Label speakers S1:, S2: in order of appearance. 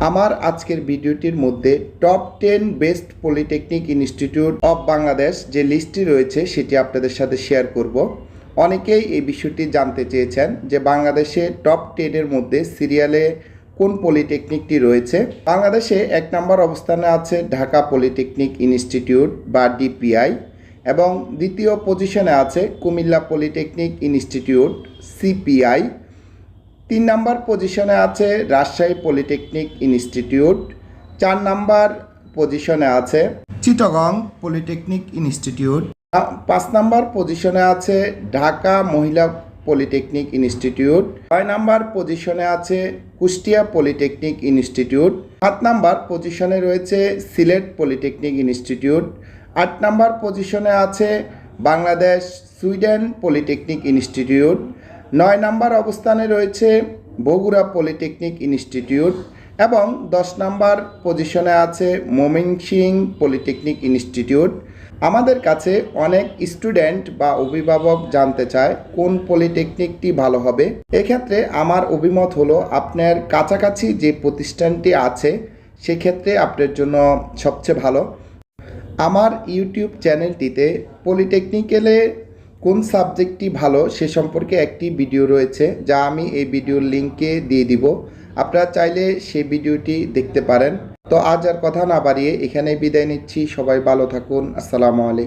S1: আমার আজকের ভিডিওটির মধ্যে top 10 best polytechnic institute of Bangladesh যে লিস্টটি রয়েছে সেটি আপনাদের সাথে শেয়ার করব। অনেকেই এই বিষয়টি জানতে চেয়েছেন যে বাংলাদেশে টপ 10 এর মধ্যে সিরিয়ালে কোন পলিটেকনিকটি রয়েছে। বাংলাদেশে 1 নম্বর অবস্থানে আছে ঢাকা পলিটেকনিক ইনস্টিটিউট বা ডিপিআই এবং দ্বিতীয় পজিশনে আছে কুমিল্লা পলিটেকনিক ইনস্টিটিউট সিপিআই। 3 নম্বর পজিশনে আছে রাজশাহী পলিটেকনিক ইনস্টিটিউট। 4 নম্বর পজিশনে আছে চিটাগং পলিটেকনিক ইনস্টিটিউট। 5 নম্বর পজিশনে আছে ঢাকা মহিলা পলিটেকনিক ইনস্টিটিউট। 6 নম্বর পজিশনে আছে কুষ্টিয়া পলিটেকনিক ইনস্টিটিউট। 7 নম্বর পজিশনে রয়েছে সিলেট পলিটেকনিক ইনস্টিটিউট। 8 নম্বর পজিশনে আছে বাংলাদেশ সুইডেন পলিটেকনিক ইনস্টিটিউট। 9 নম্বর অবস্থানে রয়েছে বগুড়া পলিটেকনিক ইনস্টিটিউট এবং 10 নম্বর পজিশনে আছে ময়মনসিংহ পলিটেকনিক ইনস্টিটিউট। আমাদের কাছে অনেক স্টুডেন্ট বা অভিভাবক জানতে চায় কোন পলিটেকনিকটি ভালো হবে। এক্ষেত্রে আমার অভিমত হলো আপনার কাছাকাছি যে প্রতিষ্ঠানটি আছে সেক্ষেত্রে আপনার জন্য সবচেয়ে ভালো। আমার ইউটিউব চ্যানেলটিতে পলিটেকনিক্যালে কোন সাবজেক্টটি ভালো সে সম্পর্কে একটি ভিডিও রয়েছে যা আমি এই ভিডিওর লিঙ্কে দিয়ে দিব, আপনারা চাইলে সেই ভিডিওটি দেখতে পারেন। তো আজ আর কথা না বাড়িয়ে এখানে বিদায় নিচ্ছি। সবাই ভালো থাকুন। আসসালামু আলাইকুম।